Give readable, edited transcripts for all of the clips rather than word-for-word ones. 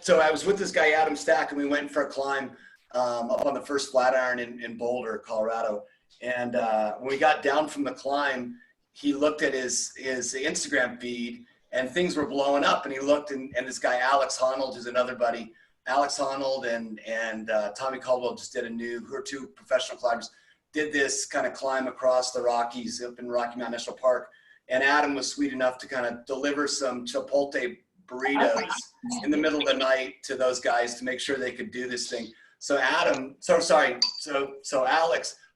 So I was with this guy, Adam Stack, and we went for a climb up on the first Flatiron in Boulder, Colorado. And when we got down from the climb, he looked at his Instagram feed and things were blowing up. And he looked, and this guy, Alex Honnold, is another buddy. Alex Honnold and Tommy Caldwell just did who are two professional climbers, did this kind of climb across the Rockies up in Rocky Mountain National Park. And Adam was sweet enough to kind of deliver some Chipotle burritos in the middle of the night to those guys to make sure they could do this thing. So Alex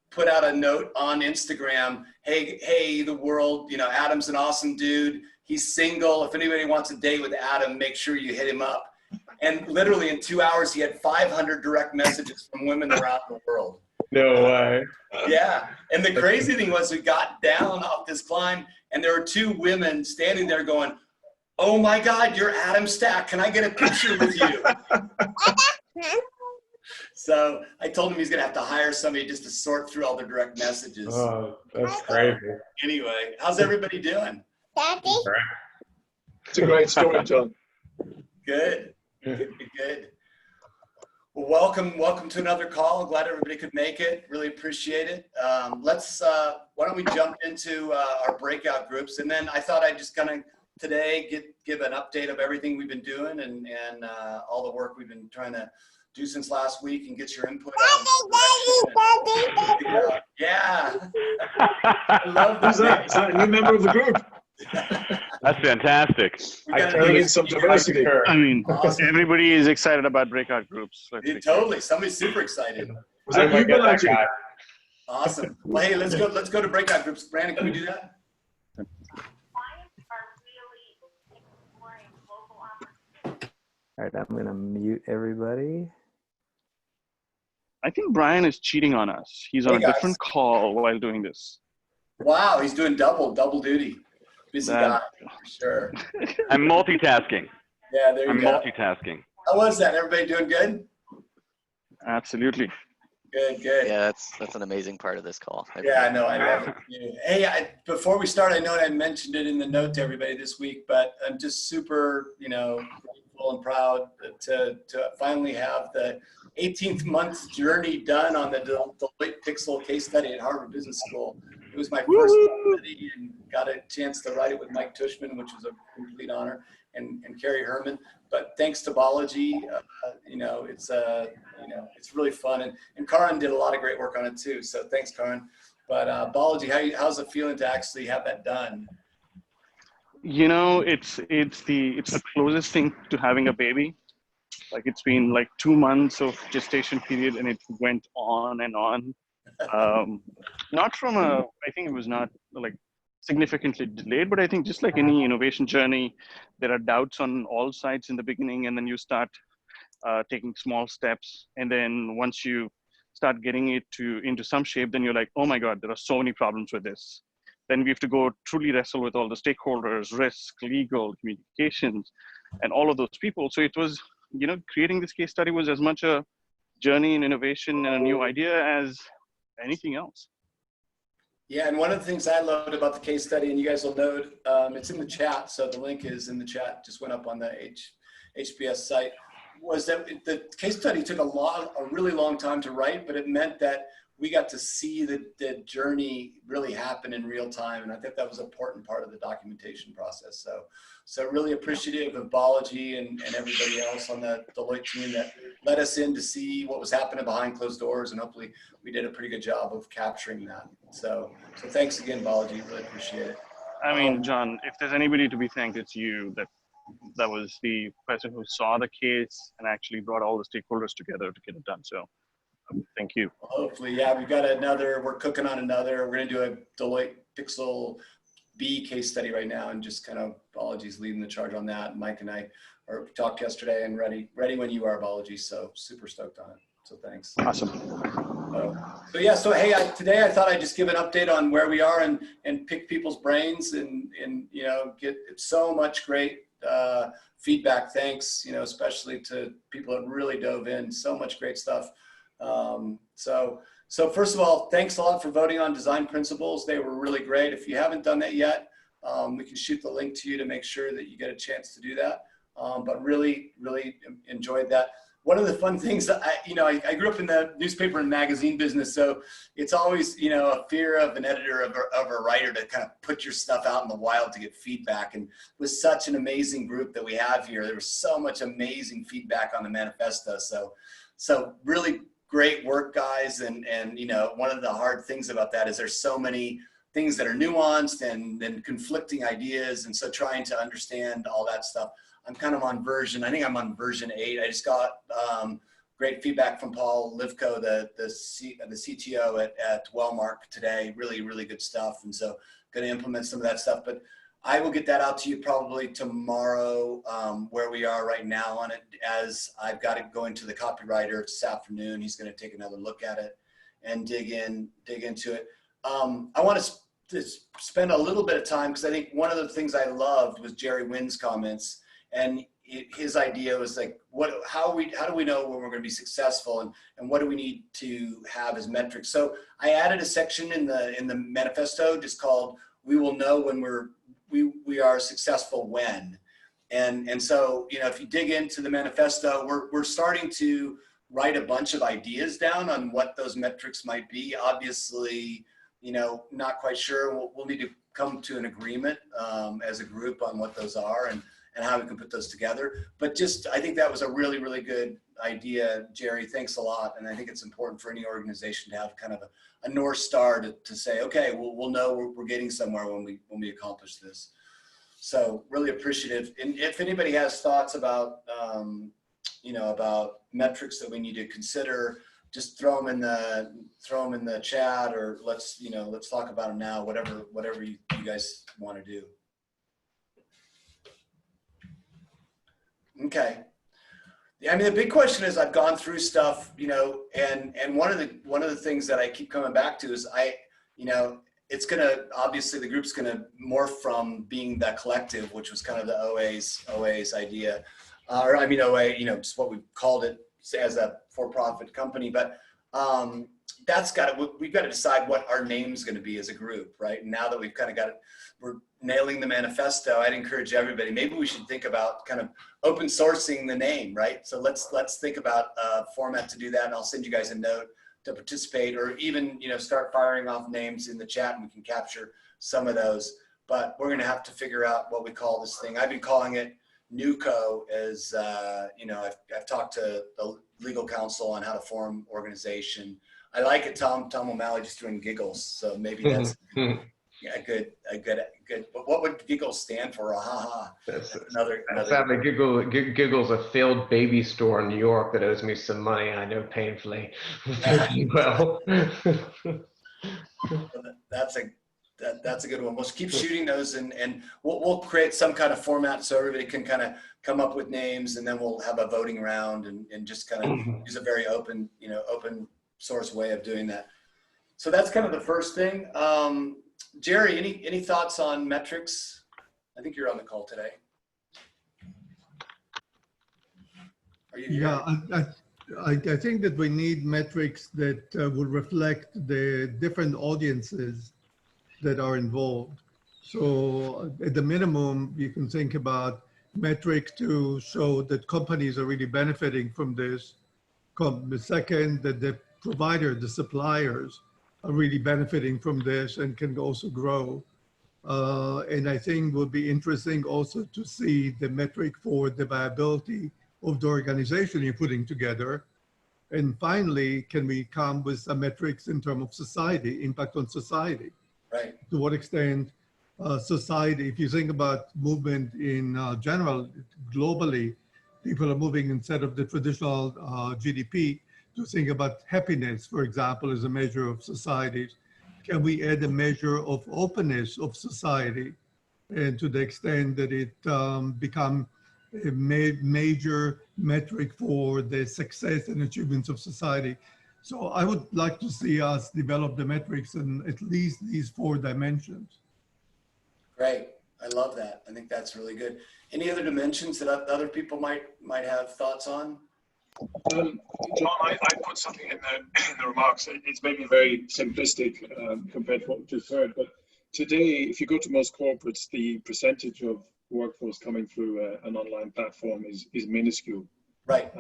put out a note on Instagram, hey, the world, Adam's an awesome dude. He's single. If anybody wants a date with Adam, make sure you hit him up. And literally in 2 hours, he had 500 direct messages from women around the world. No way. Yeah. And the crazy thing was we got down off this climb and there were two women standing there going, "Oh my God, you're Adam Stack. Can I get a picture with you?" So I told him he's going to have to hire somebody just to sort through all the direct messages. Oh, that's crazy. Anyway, how's everybody doing? Daddy? It's a great story, John. Good. Good. Well, welcome to another call. Glad everybody could make it. Really appreciate it. Why don't we jump into our breakout groups, and then I thought I'd just kind of today give an update of everything we've been doing and all the work we've been trying to do since last week and get your input. Daddy. Yeah. I love Is that a new member of the group? That's fantastic. Bring in some diversity. I mean, Awesome. everybody is excited about breakout groups. Totally. Somebody's super excited. Was that you, Balaji? Awesome. Well, hey, let's go to breakout groups. Brandon, can we do that? All right, I'm gonna mute everybody. I think Brian is cheating on us. He's on a different call while doing this. Wow, he's doing double duty. Busy guy, for sure. I'm multitasking. Yeah, there you go. I'm multitasking. How was that? Everybody doing good? Absolutely. Good. Yeah, that's an amazing part of this call. Yeah, I know. I love it. Hey, before we start, I know I mentioned it in the note to everybody this week, but I'm just super, grateful and proud to finally have the 18th month journey done on the Deloitte Pixel case study at Harvard Business School. It was my first study and got a chance to write it with Mike Tushman, which was a complete honor, and Carrie Herman. But thanks to Balaji, it's really fun. And Karan did a lot of great work on it too. So thanks, Karan. But Balaji, how's it feeling to actually have that done? It's the closest thing to having a baby. Like it's been like 2 months of gestation period, and it went on and on. Not from I think it was not like significantly delayed, but I think just like any innovation journey, there are doubts on all sides in the beginning, and then you start taking small steps, and then once you start getting it into some shape, then you're like, oh my God, there are so many problems with this. Then we have to go truly wrestle with all the stakeholders, risk, legal, communications, and all of those people. So it was, creating this case study was as much a journey in innovation and a new idea as anything else. Yeah, and one of the things I loved about the case study, and you guys will note, it's in the chat, so the link is in the chat, just went up on the HBS site, was that the case study took a really long time to write, but it meant that we got to see the journey really happen in real time, and I think that was an important part of the documentation process. So really appreciative of Balaji and everybody else on the Deloitte team that let us in to see what was happening behind closed doors, and hopefully we did a pretty good job of capturing that. So thanks again, Balaji. Really appreciate it. I mean, John, if there's anybody to be thanked, it's you. That was the person who saw the case and actually brought all the stakeholders together to get it done. So thank you. Hopefully, yeah, we're cooking on another. We're gonna do a Deloitte Pixel B case study right now, and just kind of Balaji's leading the charge on that. Mike and I talked yesterday, and ready when you are, Balaji. So super stoked on it. So thanks. Awesome. So hey, today I thought I'd just give an update on where we are and pick people's brains and get so much great feedback. Thanks, especially to people that really dove in. So much great stuff. So first of all, thanks a lot for voting on design principles. They were really great. If you haven't done that yet, we can shoot the link to you to make sure that you get a chance to do that. but really, really enjoyed that. One of the fun things that I grew up in the newspaper and magazine business, so it's always, a fear of an editor, of a writer, to kind of put your stuff out in the wild to get feedback. And with such an amazing group that we have here, there was so much amazing feedback on the manifesto. So really great work, guys. And one of the hard things about that is there's so many things that are nuanced and conflicting ideas. And so trying to understand all that stuff. I'm kind of on I think I'm on version 8. I just got great feedback from Paul Livko, the CTO at Wellmark today. Really, really good stuff. And so going to implement some of that stuff. But I will get that out to you probably tomorrow, where we are right now on it, as I've got it going to the copywriter this afternoon. He's going to take another look at it and dig into it. I want to spend a little bit of time, because I think one of the things I loved was Jerry Wynn's comments. And his idea was like, how do we know when we're going to be successful, and what do we need to have as metrics? So I added a section in the manifesto just called "We will know when we are successful when," and so if you dig into the manifesto, we're starting to write a bunch of ideas down on what those metrics might be. Obviously, not quite sure. We'll need to come to an agreement as a group on what those are and how we can put those together. But I think that was a really, really good idea, Jerry. Thanks a lot. And I think it's important for any organization to have kind of a North Star to say, okay, we'll know we're getting somewhere when we accomplish this. So really appreciative. And if anybody has thoughts about, about metrics that we need to consider, just throw them in the chat, or let's talk about them now, whatever you guys want to do. Okay. I mean, the big question is, I've gone through stuff, and one of the things that I keep coming back to is it's obviously the group's gonna morph from being the collective, which was kind of the OA's idea, OA, just what we've called it as a for-profit company, but we've got to decide what our name's going to be as a group, right? And now that we've kind of we're nailing the manifesto, I'd encourage everybody, maybe we should think about kind of open sourcing the name, right? So let's think about a format to do that, and I'll send you guys a note to participate, or even start firing off names in the chat, and we can capture some of those. But we're going to have to figure out what we call this thing. I've been calling it NewCo, as I've talked to the legal counsel on how to form organization. I like it. Tom O'Malley just doing giggles, so maybe that's a good. But what would giggles stand for? That's another. Sadly, Giggles a failed baby store in New York that owes me some money. I know painfully. Well, that's a good one. We'll keep shooting those, and we'll create some kind of format so everybody can kind of come up with names, and then we'll have a voting round and just kind of use a very open source way of doing that. So that's kind of the first thing. Jerry, any thoughts on metrics? I think you're on the call today. Are you here? Yeah, I think that we need metrics that will reflect the different audiences that are involved. So at the minimum, you can think about metrics to show that companies are really benefiting from this. The second, that the provider, the suppliers, are really benefiting from this and can also grow. And I think would be interesting also to see the metric for the viability of the organization you're putting together. And finally, can we come with some metrics in terms of society, impact on society? Right. To what extent society, if you think about movement in general, globally, people are moving instead of the traditional GDP to think about happiness, for example, as a measure of societies. Can we add a measure of openness of society, and to the extent that it become a major metric for the success and achievements of society? So I would like to see us develop the metrics in at least these 4 dimensions. Great. I love that. I think that's really good. Any other dimensions that other people might have thoughts on? John, I put something in the remarks. It's maybe very simplistic compared to what we just heard, but today, if you go to most corporates, the percentage of workforce coming through an online platform is minuscule. Right.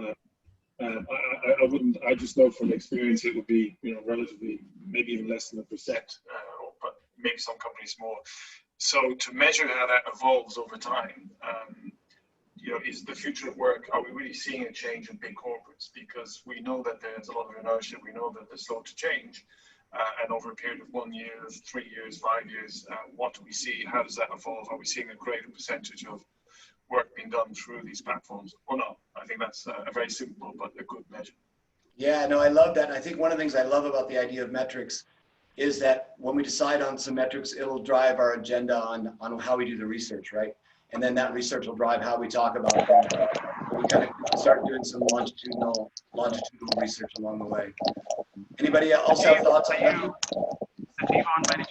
I just know from experience it would be, relatively, maybe even less than 1%, but maybe some companies more. So to measure how that evolves over time, is the future of work, are we really seeing a change in big corporates? Because we know that there's a lot of inertia, we know that they're slow to change. And over a period of 1 year, 3 years, 5 years, what do we see? How does that evolve? Are we seeing a greater percentage of work being done through these platforms or not? I think that's a very simple but a good measure. Yeah, no, I love that. And I think one of the things I love about the idea of metrics is that when we decide on some metrics, it'll drive our agenda on how we do the research, right? And then that research will drive how we talk about it. We kind of start doing some longitudinal research along the way. Anybody else have thoughts on that?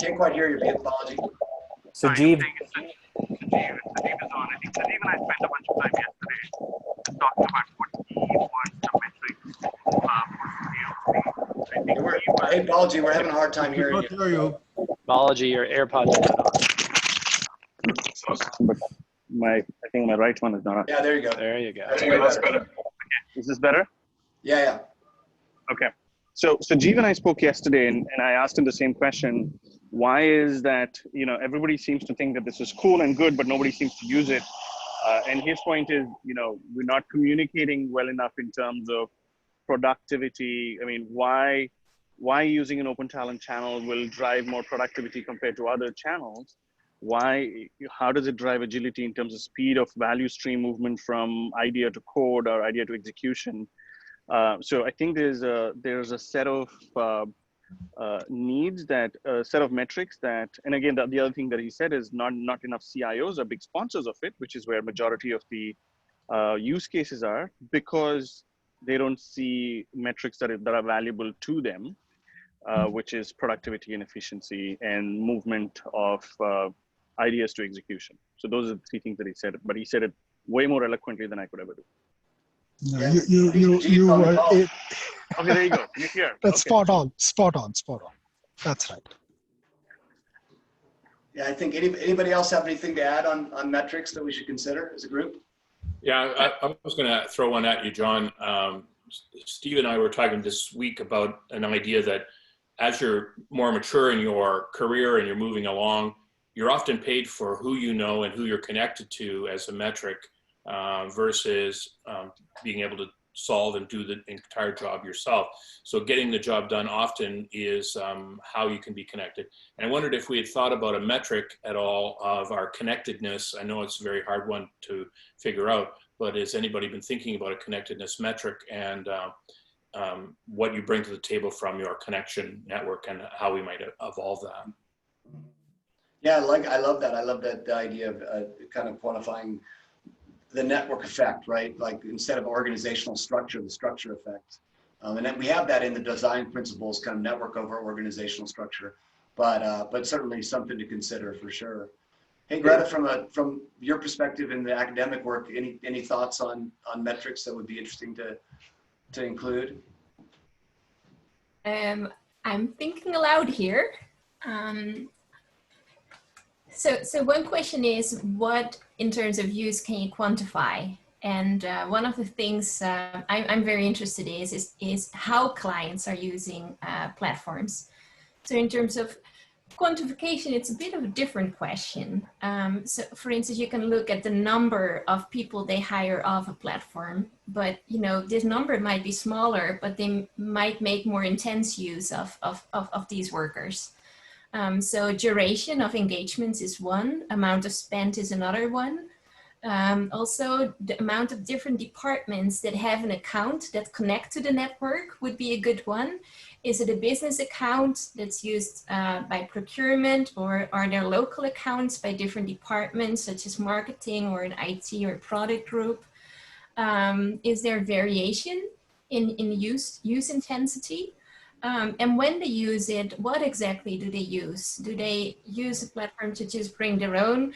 Can't quite hear you, apology. So Jeev, Sanjeev is on. I think Sanjeev and I spent a bunch of time yesterday talking about what he wants the metrics for sales. Hey, apology, we're having a hard time hearing Can't hear you. Apology, your AirPods are not on. But I think my right one is not on. Yeah, there you go. There you go. That's better. Is this better? Yeah. Okay. So Jeev and I spoke yesterday, and I asked him the same question. Why is that, everybody seems to think that this is cool and good, but nobody seems to use it. And his point is, we're not communicating well enough in terms of productivity. I mean, why using an open talent channel will drive more productivity compared to other channels? How does it drive agility in terms of speed of value stream movement from idea to code or idea to execution? So I think there's a set of needs a set of metrics that, and again, the other thing that he said is not enough CIOs are big sponsors of it, which is where majority of the use cases are, because they don't see metrics that are valuable to them, which is productivity and efficiency and movement of ideas to execution. So those are the three things that he said, but he said it way more eloquently than I could ever do. No, Yeah. you were it, Okay, there you go. You're here. that's Okay. spot on. That's right. Yeah, I think anybody else have anything to add on metrics that we should consider as a group? Yeah, I was going to throw one at you, John. Steve and I were talking this week about an idea that as you're more mature in your career and you're moving along, you're often paid for who you know and who you're connected to as a metric versus being able to solve and do the entire job yourself. So getting the job done often is how you can be connected. And I wondered if we had thought about a metric at all of our connectedness. I know it's a very hard one to figure out, but has anybody been thinking about a connectedness metric and what you bring to the table from your connection network and how we might evolve that? Yeah, I love that. I love that idea of kind of quantifying the network effect, right? Like instead of organizational structure, the structure effect. And then we have that in the design principles, kind of network over organizational structure, but certainly something to consider for sure. Hey, Greta, from your perspective in the academic work, any thoughts on metrics that would be interesting to include? I'm thinking aloud here. So one question is, what in terms of use can you quantify? And one of the things I'm very interested in is how clients are using platforms. So in terms of quantification, it's a bit of a different question. So for instance, you can look at the number of people they hire off a platform, but this number might be smaller, but they might make more intense use of these workers. So duration of engagements is one, amount of spent is another one. Also, the amount of different departments that have an account that connect to the network would be a good one. Is it a business account that's used by procurement, or are there local accounts by different departments such as marketing or an IT or product group? Is there variation in use intensity? And when they use it, what exactly do they use? Do they use a platform to just bring their own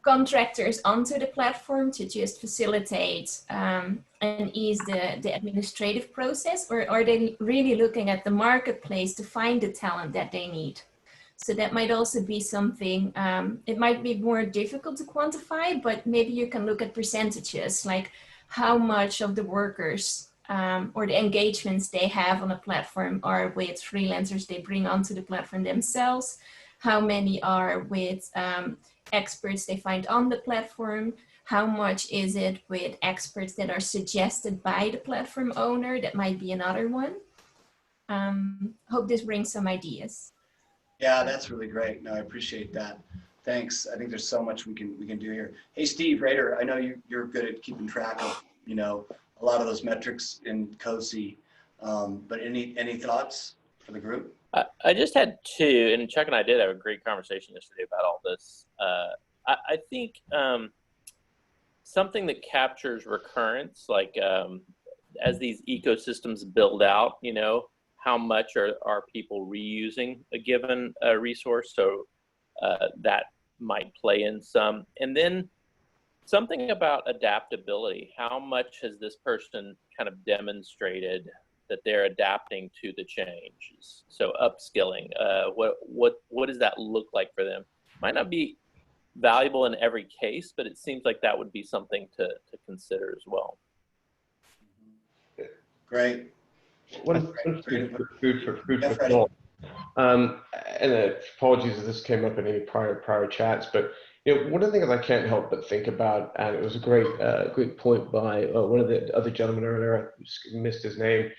contractors onto the platform to just facilitate and ease the administrative process? Or are they really looking at the marketplace to find the talent that they need? So that might also be something, it might be more difficult to quantify, but maybe you can look at percentages, like how much of the workers or the engagements they have on a platform are with freelancers they bring onto the platform themselves, how many are with experts they find on the platform, how much is it with experts that are suggested by the platform owner, that might be another one. Hope this brings some ideas. Yeah, that's really great. No, I appreciate that. Thanks. I think there's so much we can do here. Hey, Steve Rader, I know you're good at keeping track of, you know, a lot of those metrics in COSI, but any thoughts for the group? I just had two, and Chuck and I did have a great conversation yesterday about all this. I think something that captures recurrence, like as these ecosystems build out, you know, how much are people reusing a given resource? So that might play in some. And then something about adaptability. How much has this person kind of demonstrated that they're adapting to the changes? So upskilling, what does that look like for them? Might not be valuable in every case, but it seems like that would be something to consider as well. Great. One food for thought. And apologies if this came up in any prior chats, but you know, one of the things I can't help but think about, and it was a great point by one of the other gentlemen earlier, I just missed his name,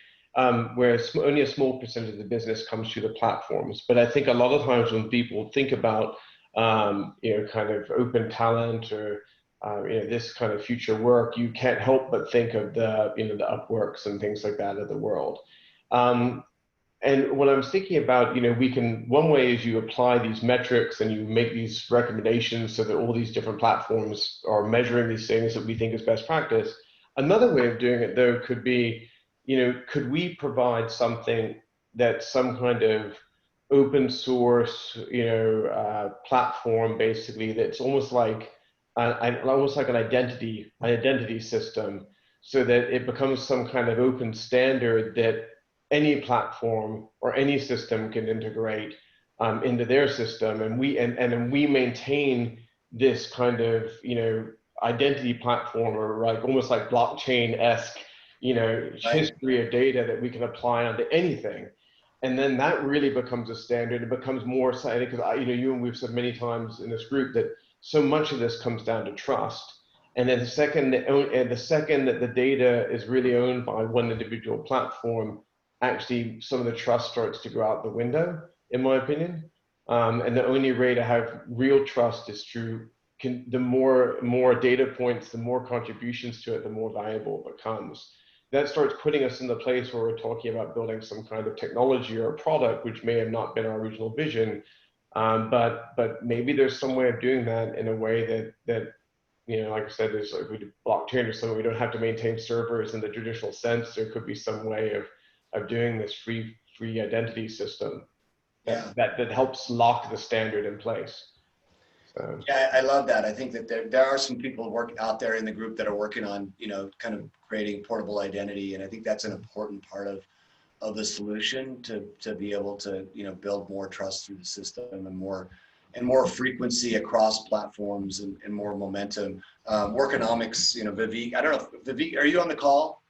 where only a small percentage of the business comes through the platforms. But I think a lot of times when people think about you know, kind of open talent or you know, this kind of future work, you can't help but think of the, you know, the Upworks and things like that of the world. And what I was thinking about, you know, one way is you apply these metrics and you make these recommendations so that all these different platforms are measuring these things that we think is best practice. Another way of doing it, though, could be, you know, could we provide something that's some kind of open source, you know, platform basically that's almost like an identity system, so that it becomes some kind of open standard that any platform or any system can integrate into their system, and we maintain this kind of, you know, identity platform, or like almost like blockchain-esque, you know, history of data that we can apply onto anything. And then that really becomes a standard. It becomes more, I think, because you know, you and we've said many times in this group that so much of this comes down to trust. And then the second that the data is really owned by one individual platform, actually some of the trust starts to go out the window, in my opinion. And the only way to have real trust is through the more data points, the more contributions to it, the more valuable it becomes. That starts putting us in the place where we're talking about building some kind of technology or a product, which may have not been our original vision. But maybe there's some way of doing that in a way that you know, like I said, there's like we do blockchain or something, we don't have to maintain servers in the traditional sense. There could be some way of doing this free identity system that helps lock the standard in place. So. Yeah, I love that. I think that there are some people out there in the group that are working on, you know, kind of creating portable identity, and I think that's an important part of the solution to be able to, you know, build more trust through the system and more frequency across platforms and more momentum. Workonomics, you know, Vivek, I don't know, Vivek, are you on the call?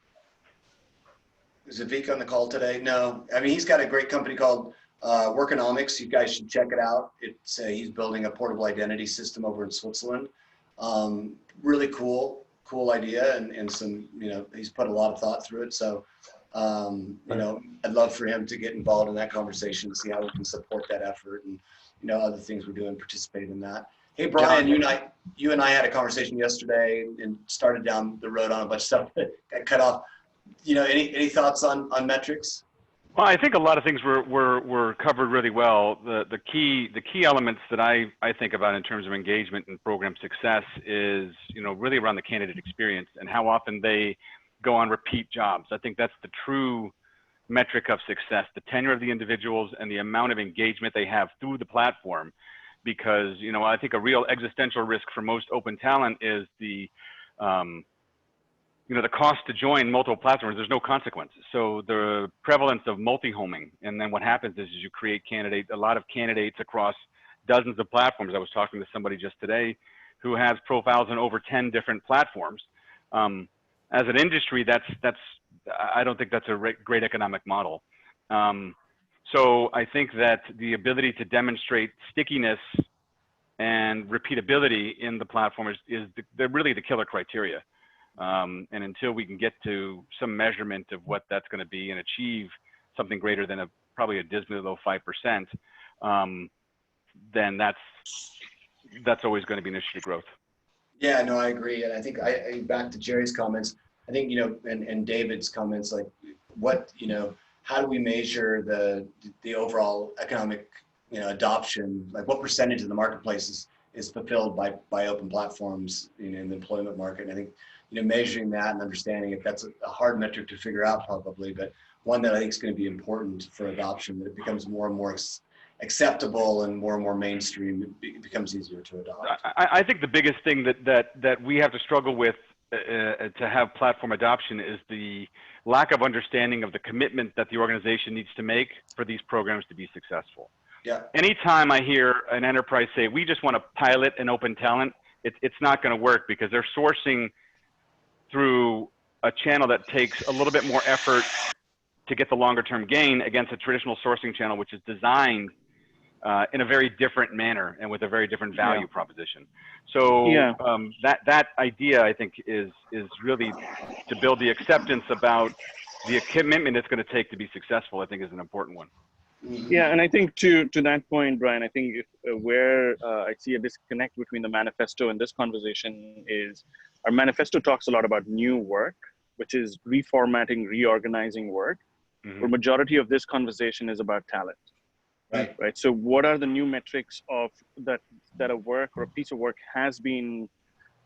Is Vivek on the call today? No, I mean, he's got a great company called Workonomics. You guys should check it out. It's he's building a portable identity system over in Switzerland. Really cool idea, and some, you know, he's put a lot of thought through it. So, you know, I'd love for him to get involved in that conversation and see how we can support that effort, and, you know, other things we're doing, participate in that. Hey, Brian, you and I had a conversation yesterday and started down the road on a bunch of stuff that got cut off. You know, any thoughts on metrics? Well, I think a lot of things were covered really well. The key elements that I think about in terms of engagement and program success is, you know, really around the candidate experience and how often they go on repeat jobs. I think that's the true metric of success, the tenure of the individuals and the amount of engagement they have through the platform. Because, you know, I think a real existential risk for most open talent is the you the cost to join multiple platforms, there's no consequences. So the prevalence of multi-homing, and then what happens is you create a lot of candidates across dozens of platforms. I was talking to somebody just today who has profiles on over 10 different platforms. As an industry, I don't think that's a great economic model. So I think that the ability to demonstrate stickiness and repeatability in the platform they're really the killer criteria. And until we can get to some measurement of what that's going to be and achieve something greater than probably a dismally low 5%, then that's always going to be an issue to growth. Yeah, no, I agree. And I think back to Jerry's comments, I think, and David's comments, like how do we measure the overall economic, adoption, like what percentage of the marketplace is fulfilled by open platforms in the employment market. And I think, measuring that and understanding it, that's a hard metric to figure out probably, but one that I think is going to be important for adoption, that it becomes more and more acceptable and more mainstream. It becomes easier to adopt. I think the biggest thing that we have to struggle with to have platform adoption is the lack of understanding of the commitment that the organization needs to make for these programs to be successful. Yeah. Anytime I hear an enterprise say, we just want to pilot an open talent, it's not going to work, because they're sourcing through a channel that takes a little bit more effort to get the longer term gain against a traditional sourcing channel, which is designed in a very different manner and with a very different value proposition. So that idea, I think, is really to build the acceptance about the commitment it's going to take to be successful, I think is an important one. Yeah, and I think to that point, Brian, I think where I see a disconnect between the manifesto and this conversation is our manifesto talks a lot about new work, which is reformatting, reorganizing work. The majority of this conversation is about talent. Right. So what are the new metrics of that a work or a piece of work has been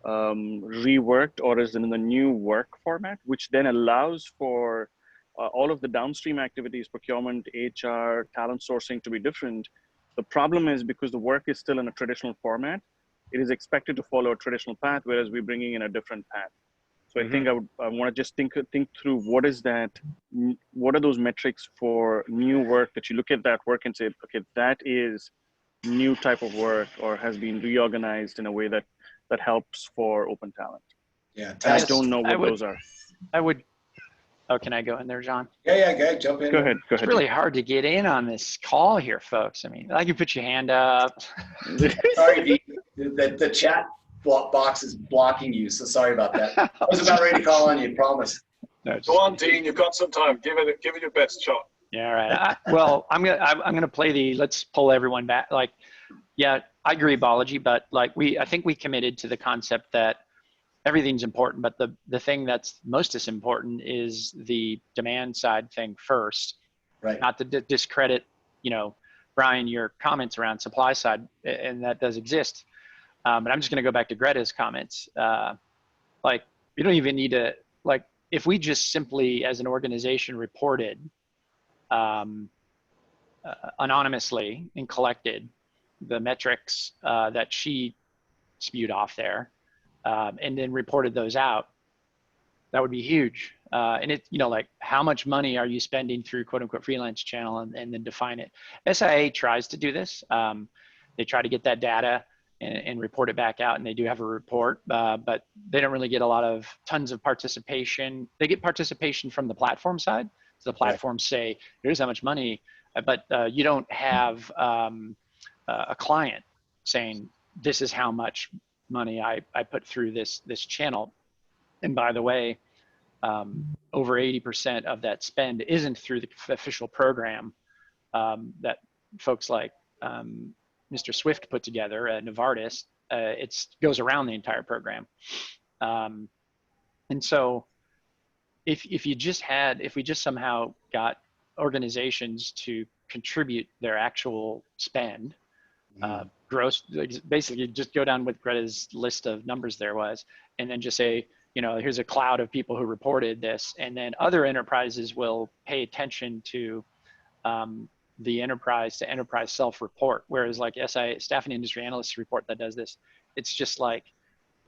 reworked or is in the new work format, which then allows for all of the downstream activities, procurement, HR, talent sourcing to be different. The problem is because the work is still in a traditional format, it is expected to follow a traditional path, whereas we're bringing in a different path. So I think I want to just think through what are those metrics for new work that you look at that work and say, okay, that is new type of work or has been reorganized in a way that helps for open talent. Yeah, I don't know what those are. Oh, can I go in there, John? Yeah, go ahead, jump in. Go ahead. It's really hard to get in on this call here, folks. I mean, you put your hand up. Sorry, the chat box is blocking you, so sorry about that. I was about ready to call on you, promise. No, go on, Dean. You've got some time. Give it your best shot. Yeah, all right. Well, I'm gonna play let's pull everyone back. Yeah, I agree, Balaji, but I think we committed to the concept that everything's important, but the thing that's most as important is the demand side thing first. Right. Not to discredit, Brian, your comments around supply side, and that does exist. But I'm just going to go back to Greta's comments. You don't even need to, if we just simply as an organization reported anonymously and collected the metrics that she spewed off there, and then reported those out, that would be huge. And it, how much money are you spending through quote unquote freelance channel, and then define it. SIA tries to do this. They try to get that data and report it back out, and they do have a report, but they don't really get tons of participation. They get participation from the platform side. So the platforms say, here's how much money, but you don't have a client saying, this is how much money I put through this channel. And by the way, over 80% of that spend isn't through the official program that folks like Mr. Swift put together at Novartis. It goes around the entire program. And so if we just somehow got organizations to contribute their actual spend, gross, basically just go down with Greta's list of numbers there was, and then just say, here's a cloud of people who reported this, and then other enterprises will pay attention to the enterprise to enterprise self-report, whereas SI, Staffing Industry Analysts report that does this, it's just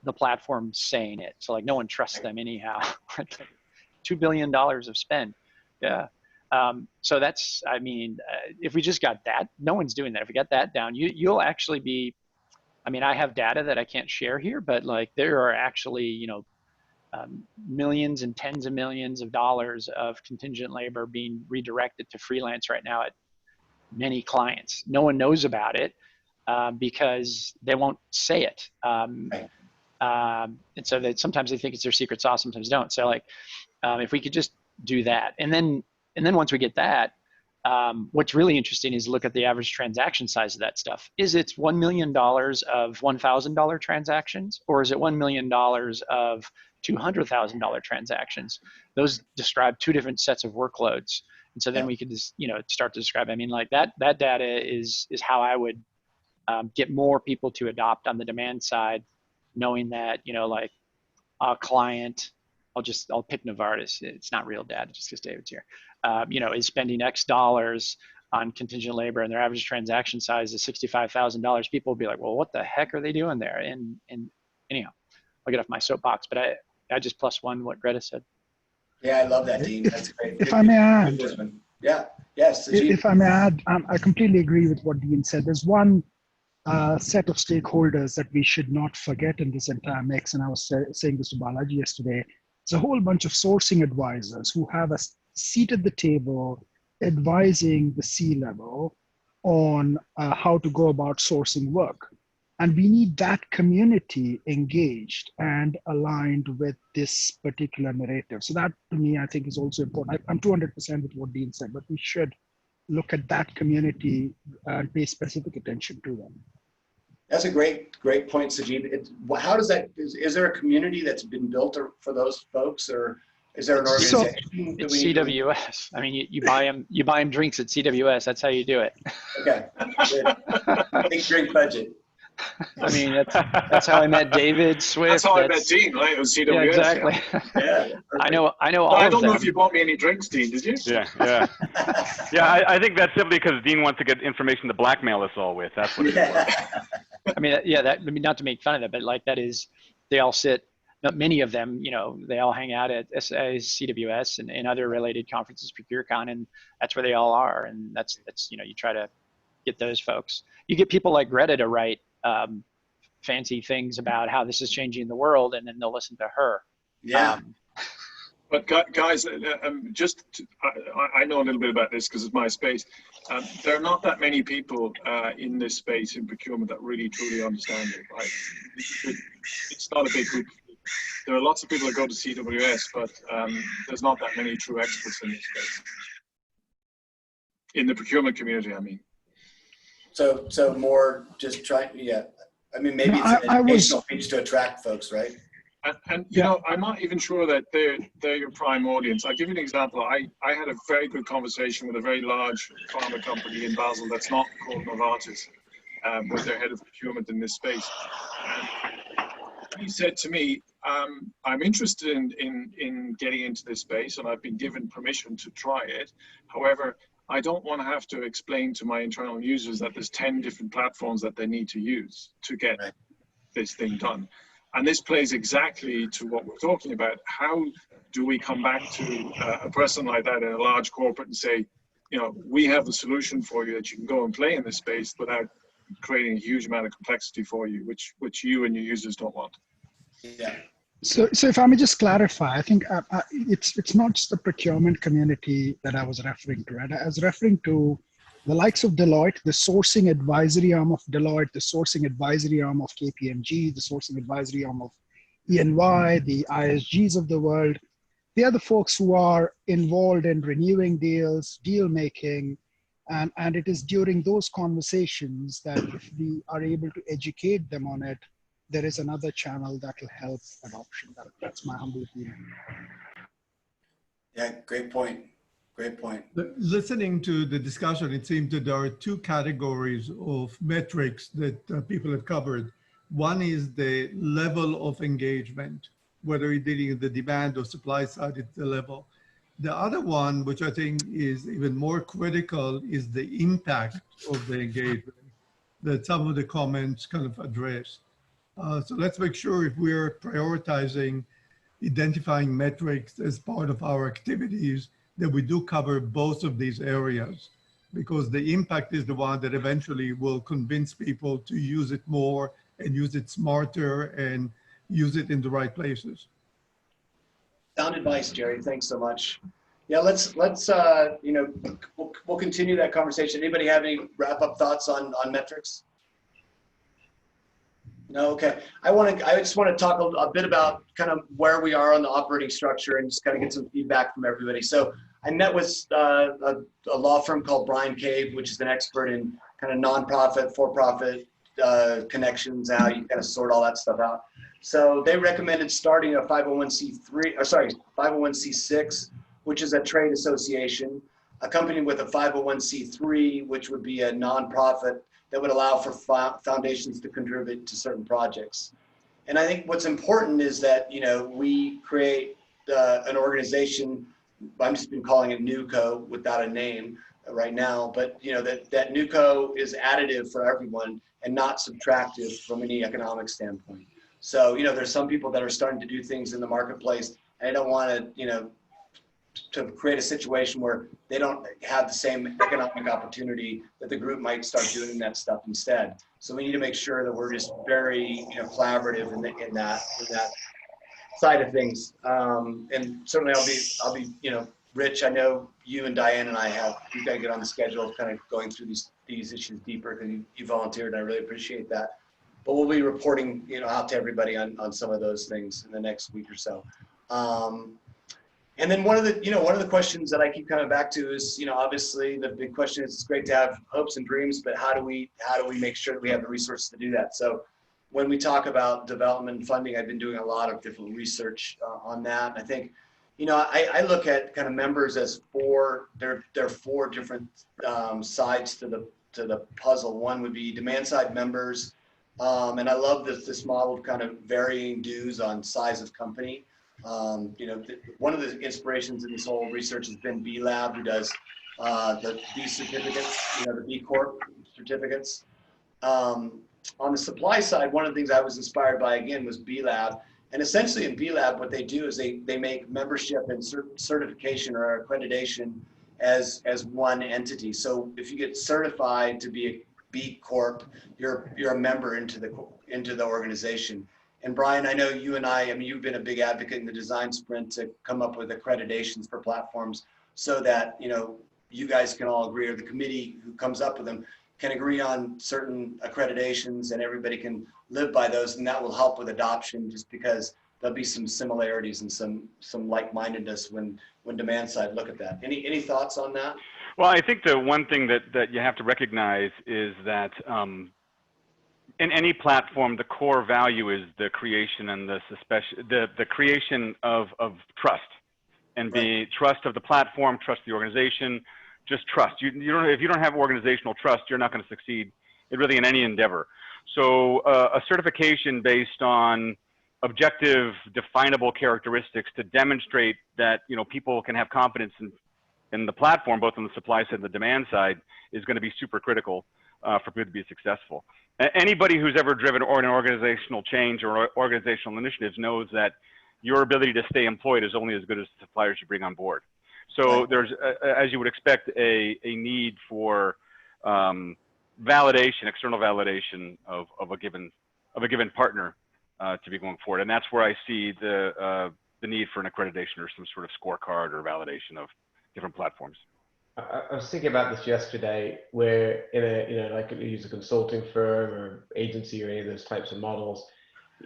the platform saying it. So like no one trusts them anyhow. $2 billion of spend. Yeah. So that's, I mean, if we just got that, no one's doing that. If we got that down, you'll actually be, I mean, I have data that I can't share here, but like there are actually, you know, millions and tens of millions of dollars of contingent labor being redirected to freelance right now at many clients. No one knows about it because they won't say it. And so that sometimes they think it's their secret sauce, sometimes don't. So like, if we could just do that, and then once we get that, what's really interesting is look at the average transaction size of that stuff. Is it $1 million of $1,000 transactions, or is it $1 million of $200,000 transactions? Those describe two different sets of workloads. And so then we could just, you know, start to describe, I mean, like that data is how I would get more people to adopt on the demand side, knowing that, you know, like a client, I'll pick Novartis. It's not real data just because David's here. You know, is spending X dollars on contingent labor and their average transaction size is $65,000. People will be like, well, what the heck are they doing there? And anyhow, I'll get off my soapbox, but I just plus one what Greta said. Yeah, I love that, Dean. That's great. If I may add, yeah, yes. If I may add, I completely agree with what Dean said. There's one set of stakeholders that we should not forget in this entire mix, and I was saying this to Balaji yesterday. It's a whole bunch of sourcing advisors who have a seat at the table advising the C-level on how to go about sourcing work. And we need that community engaged and aligned with this particular narrative. So that, to me, I think is also important. I'm 200% with what Dean said, but we should look at that community and pay specific attention to them. That's a great point, Sajid. How does that, is there a community that's been built for those folks, or is there an organization? It's CWS. I mean, you buy them drinks at CWS. That's how you do it. Okay, good. Big drink budget. I mean, that's how I met David Swift. That's how I met Dean, right? It was CWS. Yeah, exactly. Yeah. I know all I of them. don't know if you bought me any drinks, Dean, did you? Yeah. I think that's simply because Dean wants to get information to blackmail us all with. That's what it was. I mean, I mean, not to make fun of that, but like that is, they all sit, not many of them, you know, they all hang out at CWS and other related conferences, ProcureCon, and that's where they all are. And that's, you know, you try to get those folks. You get people like Greta to write fancy things about how this is changing the world, and then they'll listen to her. Yeah. But guys, I know a little bit about this because it's my space. There are not that many people in this space in procurement that really truly understand it, right? It's not a big group. There are lots of people that go to CWS, but there's not that many true experts in this space. In the procurement community, I mean. So more just try, yeah. I mean, maybe it's an educational piece to attract folks, right? And you know, I'm not even sure that they're your prime audience. I'll give you an example. I had a very good conversation with a very large pharma company in Basel that's not called Novartis, with their head of procurement in this space. And he said to me, I'm interested in getting into this space, and I've been given permission to try it. However, I don't want to have to explain to my internal users that there's 10 different platforms that they need to use to get this thing done. And this plays exactly to what we're talking about. How do we come back to a person like that in a large corporate and say, you know, we have the solution for you that you can go and play in this space without creating a huge amount of complexity for you, which you and your users don't want. Yeah. So if I may just clarify, I think it's not just the procurement community that I was referring to, right? I was referring to the likes of Deloitte, the sourcing advisory arm of Deloitte, the sourcing advisory arm of KPMG, the sourcing advisory arm of E&Y, the ISGs of the world. They are the folks who are involved in renewing deals, deal making, and it is during those conversations that if we are able to educate them on it, there is another channel that will help adoption. That's my humble opinion. Yeah, great point. Great point. Listening to the discussion, it seems that there are two categories of metrics that people have covered. One is the level of engagement, whether you're dealing with the demand or supply side, it's the level. The other one, which I think is even more critical, is the impact of the engagement that some of the comments kind of address. So let's make sure if we're prioritizing identifying metrics as part of our activities, that we do cover both of these areas, because the impact is the one that eventually will convince people to use it more and use it smarter and use it in the right places. Sound advice, Jerry. Thanks so much. Yeah, let's you know, we'll continue that conversation. Anybody have any wrap up thoughts on metrics? No, okay. I just want to talk a bit about kind of where we are on the operating structure and just kind of get some feedback from everybody. So I met with a law firm called Brian Cave, which is an expert in kind of nonprofit, for-profit connections, how you kind of sort all that stuff out. So they recommended starting a 501c3, or sorry, 501c6, which is a trade association, accompanied with a 501c3, which would be a nonprofit that would allow for foundations to contribute to certain projects. And I think what's important is that, you know, we create an organization. I'm just been calling it NewCo without a name right now, but you know, that NewCo is additive for everyone and not subtractive from any economic standpoint. So, you know, there's some people that are starting to do things in the marketplace, and I don't want to, you know, to create a situation where they don't have the same economic opportunity that the group might start doing that stuff instead. So we need to make sure that we're just very, you know, collaborative in that side of things. And certainly I'll be, you know, Rich, I know you and Diane and we've got to get on the schedule of kind of going through these issues deeper, because you volunteered, and I really appreciate that. But we'll be reporting, you know, out to everybody on some of those things in the next week or so. And then one of the questions that I keep coming back to is, you know, obviously the big question is, it's great to have hopes and dreams, but how do we make sure that we have the resources to do that? So when we talk about development and funding, I've been doing a lot of different research on that. And I think, you know, I look at kind of members as there are four different sides to the puzzle. One would be demand side members. And I love this model of kind of varying dues on size of company. You know, one of the inspirations in this whole research has been B Lab, who does the B certificates, you know, the B Corp certificates. On the supply side, one of the things I was inspired by, again, was B Lab. And essentially in B Lab, what they do is they make membership and certification or accreditation as one entity. So if you get certified to be a B Corp, you're a member into the organization. And Brian, I know you and I mean, you've been a big advocate in the design sprint to come up with accreditations for platforms so that, you know, you guys can all agree, or the committee who comes up with them can agree on certain accreditations, and everybody can live by those, and that will help with adoption, just because there'll be some similarities and some like-mindedness when demand side look at that. Any thoughts on that? Well, I think the one thing that you have to recognize is that in any platform, the core value is the creation and the creation of trust, and the trust of the platform, trust the organization, just trust. If you don't have organizational trust, you're not going to succeed in any endeavor. So a certification based on objective, definable characteristics to demonstrate that, you know, people can have confidence in the platform, both on the supply side and the demand side, is going to be super critical for people to be successful. Anybody who's ever driven an organizational change or organizational initiatives knows that your ability to stay employed is only as good as the suppliers you bring on board. So there's, as you would expect, a need for validation, external validation of a given partner to be going forward, and that's where I see the need for an accreditation or some sort of scorecard or validation of different platforms. I was thinking about this yesterday, where in a, you know, like use a consulting firm or agency or any of those types of models,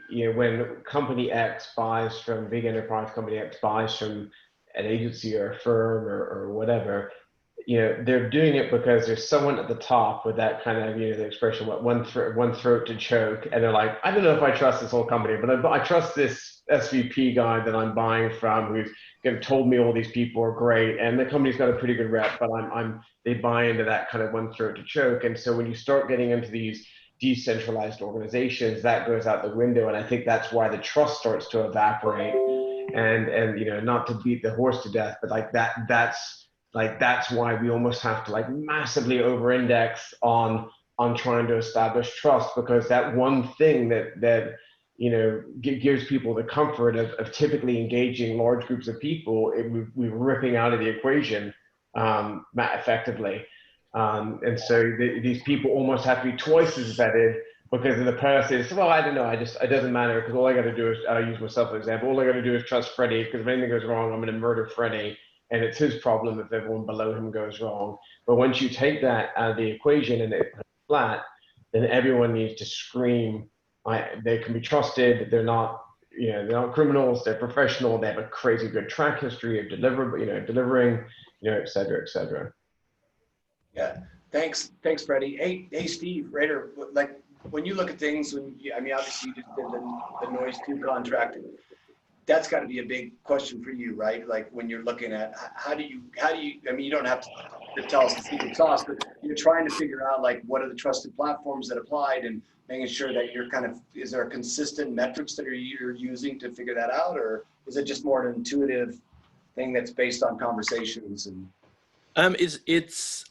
you know, when company X buys from big enterprise, company X buys from an agency or a firm or whatever, you know, they're doing it because there's someone at the top with that kind of, you know, the expression, what one throat to choke, and they're like, I don't know if I trust this whole company, but I trust this SVP guy that I'm buying from, who's told me all these people are great, and the company's got a pretty good rep, but they buy into that kind of one throat to choke. And so when you start getting into these decentralized organizations, that goes out the window, and I think that's why the trust starts to evaporate. And you know, not to beat the horse to death, but like that's why we almost have to like massively over-index on trying to establish trust, because that one thing that gives people the comfort of typically engaging large groups of people, we're ripping out of the equation effectively. And so these people almost have to be twice as vetted, because of the person is, well, I don't know, it doesn't matter, because all I got to do is, I'll use myself as an example, all I got to do is trust Freddie, because if anything goes wrong, I'm going to murder Freddie, and it's his problem if everyone below him goes wrong. But once you take that out of the equation and it's flat, then everyone needs to scream, they can be trusted, they're not criminals, they're professional, they have a crazy good track history of delivering, et cetera, et cetera. Yeah, thanks, Freddie. Hey, Steve Rader, like when you look at things, obviously you just did the Noise 2 contract. That's got to be a big question for you, right? Like when you're looking at how do you, you don't have to tell us the secret sauce, but you're trying to figure out like what are the trusted platforms that applied, and making sure that you're is there a consistent metrics that you're using to figure that out, or is it just more an intuitive thing that's based on conversations? And it's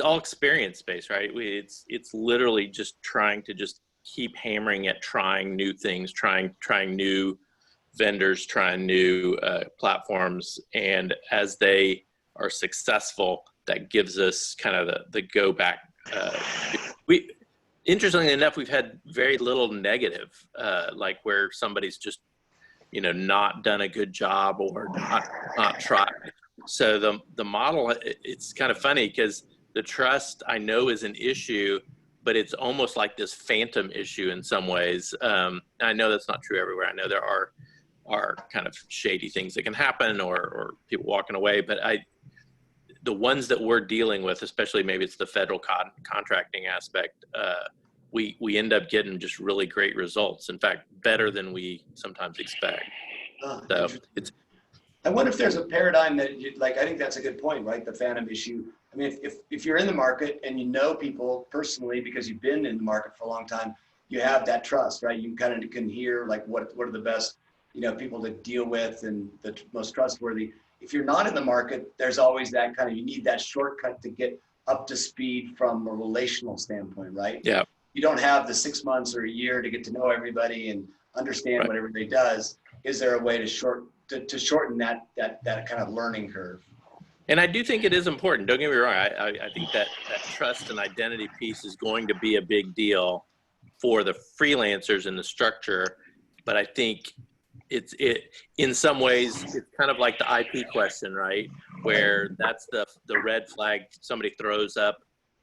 all experience based, right? It's literally just trying to just keep hammering at trying new things, trying new vendors, trying new platforms, and as they are successful, that gives us kind of the go back. Interestingly enough, we've had very little negative, like where somebody's just not done a good job or not tried. So the model, it's kind of funny because the trust I know is an issue, but it's almost like this phantom issue in some ways. I know that's not true everywhere. I know there are kind of shady things that can happen or people walking away, but the ones that we're dealing with, especially maybe it's the federal contracting aspect, we end up getting just really great results. In fact, better than we sometimes expect. So I wonder if there's a paradigm that I think that's a good point, right? The phantom issue. I mean, if you're in the market and you know people personally because you've been in the market for a long time, you have that trust, right? You kind of can hear like what are the best, people to deal with and the most trustworthy. If you're not in the market, there's always that you need that shortcut to get up to speed from a relational standpoint, right? Yeah. You don't have the 6 months or a year to get to know everybody and understand what everybody does. Is there a way to shorten that kind of learning curve? And I do think it is important. Don't get me wrong. I think that trust and identity piece is going to be a big deal for the freelancers in the structure. But I think it in some ways, it's kind of like the IP question, right? Where that's the red flag somebody throws up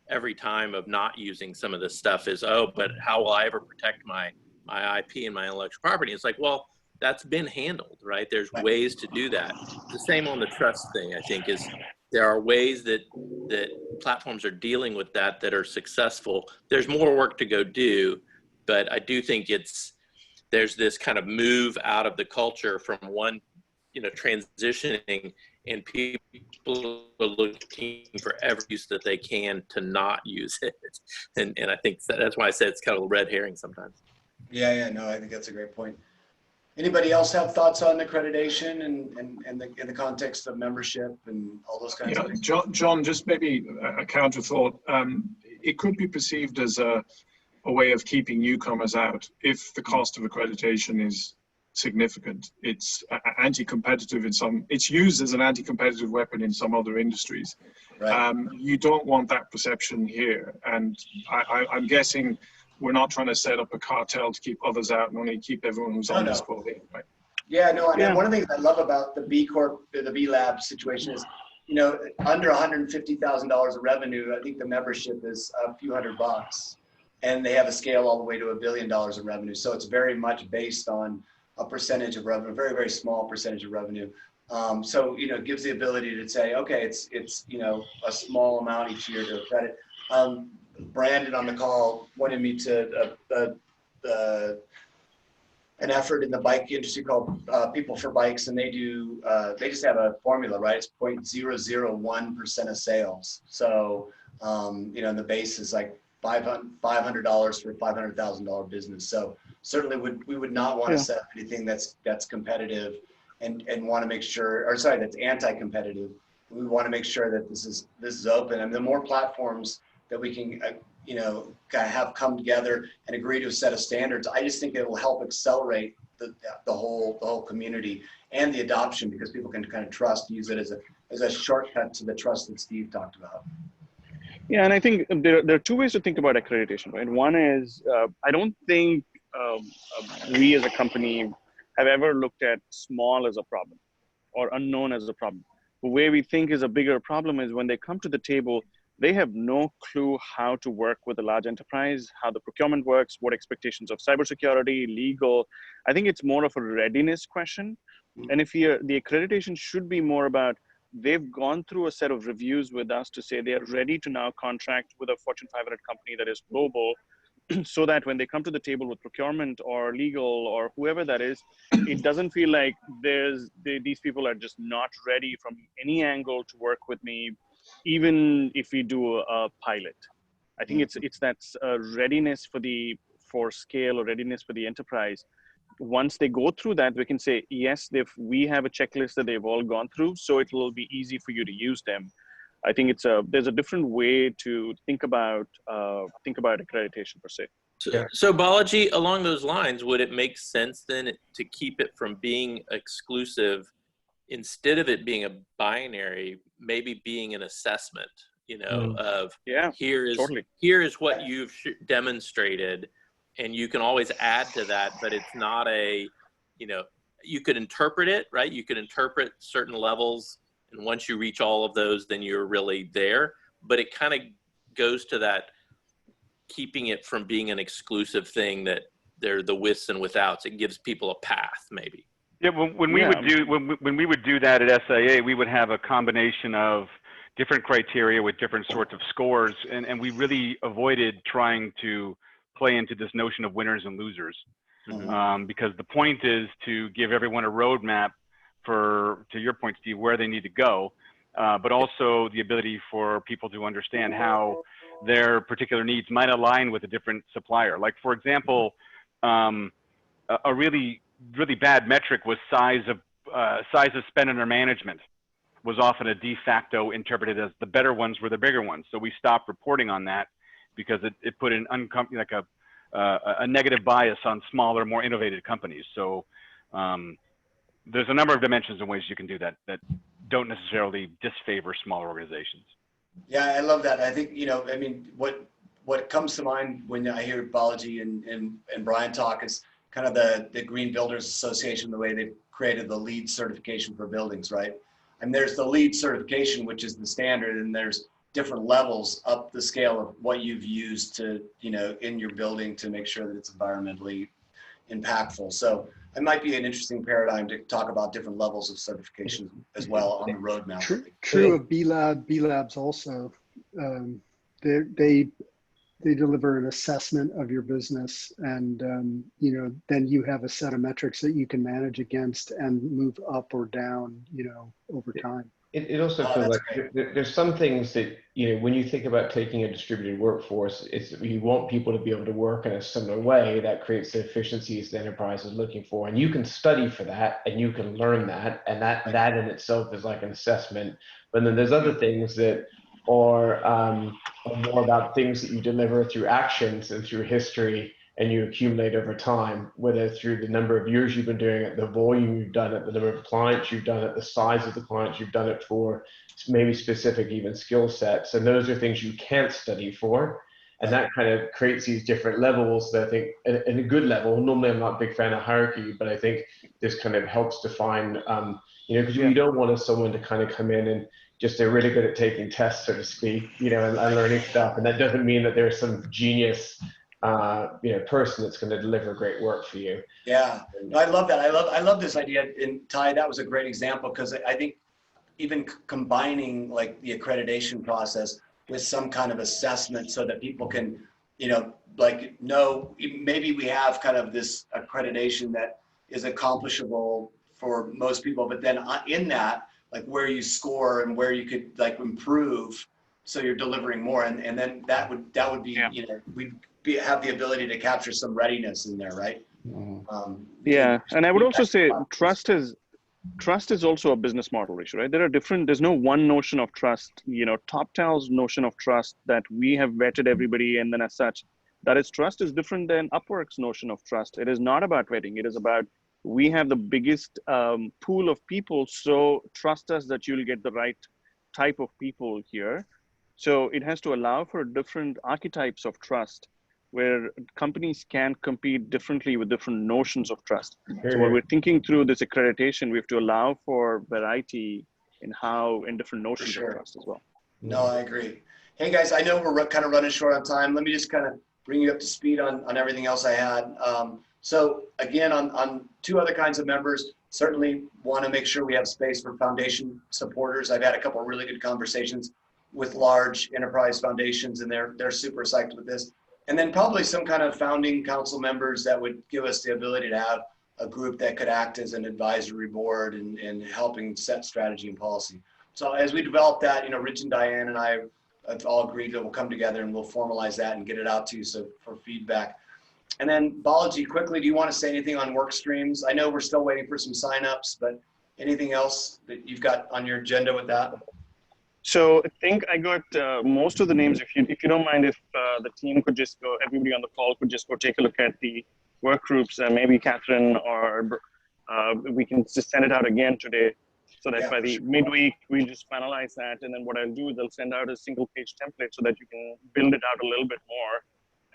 every time of not using some of this stuff is, oh, but how will I ever protect my IP and my intellectual property? It's like, well, that's been handled, right? There's ways to do that. The same on the trust thing, I think, is there are ways that platforms are dealing with that are successful. There's more work to go do, but I do think there's this kind of move out of the culture from one, transitioning, and people are looking for every use that they can to not use it. And I think that's why I said it's kind of a red herring sometimes. Yeah, no, I think that's a great point. Anybody else have thoughts on accreditation and in the context of membership and all those kinds of things? John, just maybe a counter thought. It could be perceived as a way of keeping newcomers out if the cost of accreditation is significant. It's anti-competitive it's used as an anti-competitive weapon in some other industries. Right. You don't want that perception here. And I'm guessing we're not trying to set up a cartel to keep others out and only keep everyone who's on this quality. Right? Yeah, no, I mean, one of the things I love about the B Corp, the B Lab situation is, under $150,000 of revenue, I think the membership is a few $100, and they have a scale all the way to $1 billion of revenue. So it's very much based on a percentage of revenue, a very, very small percentage of revenue. So, it gives the ability to say, okay, it's a small amount each year to accredit. Brandon on the call pointed me to an effort in the bike industry called People for Bikes, and they just have a formula, right? It's 0.001% of sales. So, and the base is like $500 for a $500,000 business. So certainly we would not want to set up anything that's competitive and want to make sure, that's anti-competitive. We want to make sure that this is open. And the more platforms that we can, kind of have come together and agree to a set of standards. I just think it will help accelerate the whole community and the adoption, because people can kind of use it as a shortcut to the trust that Steve talked about. Yeah, and I think there are two ways to think about accreditation, right? One is, I don't think we as a company have ever looked at small as a problem or unknown as a problem. The way we think is a bigger problem is when they come to the table, they have no clue how to work with a large enterprise, how the procurement works, what expectations of cybersecurity, legal. I think it's more of a readiness question. And if the accreditation should be more about, they've gone through a set of reviews with us to say they are ready to now contract with a Fortune 500 company that is global, so that when they come to the table with procurement or legal or whoever that is, it doesn't feel like these people are just not ready from any angle to work with me, even if we do a pilot. I think it's that readiness for scale or readiness for the enterprise. Once they go through that, we can say, yes, we have a checklist that they've all gone through, so it will be easy for you to use them. I think there's a different way to think about accreditation per se. So Balaji, along those lines, would it make sense then to keep it from being exclusive, instead of it being a binary, maybe being an assessment, of here is what you've demonstrated, and you can always add to that, but it's not you could interpret it, right? You could interpret certain levels, and once you reach all of those, then you're really there. But it kind of goes to that, keeping it from being an exclusive thing that they're the withs and withouts. It gives people a path, maybe. Yeah, when we would do that at SIA, we would have a combination of different criteria with different sorts of scores, and we really avoided trying to play into this notion of winners and losers, because the point is to give everyone a roadmap to your point, Steve, where they need to go, but also the ability for people to understand how their particular needs might align with a different supplier. Like, for example, a really bad metric was size of spend under management was often a de facto interpreted as the better ones were the bigger ones. So we stopped reporting on that because it put an a negative bias on smaller, more innovative companies. So there's a number of dimensions and ways you can do that don't necessarily disfavor smaller organizations. Yeah, I love that. I think, what comes to mind when I hear Balaji and Brian talk is kind of the Green Builders Association, the way they've created the LEED certification for buildings, right? And there's the LEED certification, which is the standard, and there's different levels up the scale of what you've used to, in your building to make sure that it's environmentally impactful. So it might be an interesting paradigm to talk about different levels of certification as well on the roadmap. True of B-Labs also. They deliver an assessment of your business, and then you have a set of metrics that you can manage against and move up or down, over time. It also feels like there's some things that, when you think about taking a distributed workforce, you want people to be able to work in a similar way that creates the efficiencies the enterprise is looking for. And you can study for that, and you can learn that, and that in itself is like an assessment. But then there's other things that are more about things that you deliver through actions and through history, and you accumulate over time, whether through the number of years you've been doing it, the volume you've done it, the number of clients you've done it, the size of the clients you've done it for, maybe specific even skill sets. And those are things you can't study for. And that kind of creates these different levels that I think, in a good level, normally I'm not a big fan of hierarchy, but I think this kind of helps define, because you don't want someone to kind of come in and just they're really good at taking tests, so to speak, and learning stuff. And that doesn't mean that there's some genius person that's going to deliver great work for you. Yeah, I love that. I love this idea. And Ty, that was a great example, because I think even combining like the accreditation process with some kind of assessment so that people can, maybe we have kind of this accreditation that is accomplishable for most people, but then in that, like where you score and where you could like improve, so you're delivering more, and then that would be, we'd have the ability to capture some readiness in there, right? And I would also say trust has trust is also a business model issue, right? There's no one notion of trust. TopTal's notion of trust that we have vetted everybody and then as such, that is trust is different than Upwork's notion of trust. It is not about vetting. It is about, we have the biggest pool of people, so trust us that you'll get the right type of people here. So it has to allow for different archetypes of trust, where companies can compete differently with different notions of trust. So when we're thinking through this accreditation, we have to allow for variety in different notions of trust as well. No, I agree. Hey guys, I know we're kind of running short on time. Let me just kind of bring you up to speed on everything else I had. So again, on two other kinds of members, certainly want to make sure we have space for foundation supporters. I've had a couple of really good conversations with large enterprise foundations, and they're super psyched with this. And then probably some kind of founding council members that would give us the ability to have a group that could act as an advisory board and helping set strategy and policy. So as we develop that, Rich and Diane and I have all agreed that we'll come together and we'll formalize that and get it out to you for feedback. And then Balaji, quickly, do you want to say anything on work streams? I know we're still waiting for some signups, but anything else that you've got on your agenda with that? So I think I got most of the names. If you don't mind, if the team could just go, everybody on the call could just go take a look at the work groups, maybe Catherine or we can just send it out again today, so that by the midweek we just finalize that. And then what I'll do is I'll send out a single page template so that you can build it out a little bit more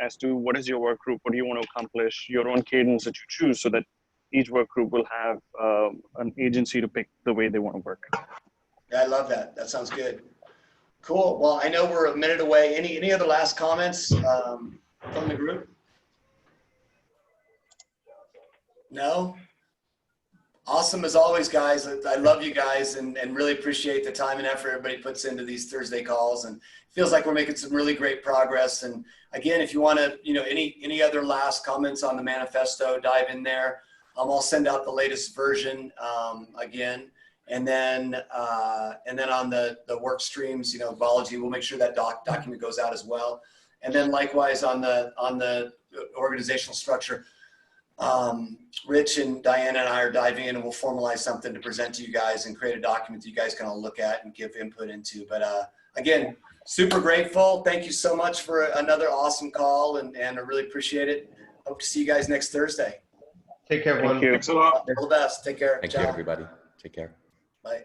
as to what is your work group, what do you want to accomplish, your own cadence that you choose, so that each work group will have an agency to pick the way they want to work. Yeah, I love that. That sounds good. Cool. Well, I know we're a minute away. Any other last comments from the group? No? Awesome as always, guys. I love you guys and really appreciate the time and effort everybody puts into these Thursday calls, and it feels like we're making some really great progress. And again, if you want to, any other last comments on the manifesto, dive in there. I'll send out the latest version again. And then on the work streams, Balaji, we'll make sure that document goes out as well. And then likewise on the organizational structure, Rich and Diana and I are diving in, and we'll formalize something to present to you guys and create a document that you guys can all look at and give input into. But again, super grateful. Thank you so much for another awesome call, and I really appreciate it. Hope to see you guys next Thursday. Take care, everyone. Thank you. Thanks a lot. All the best. Take care. Thank Ciao. you, everybody. Take care. Bye.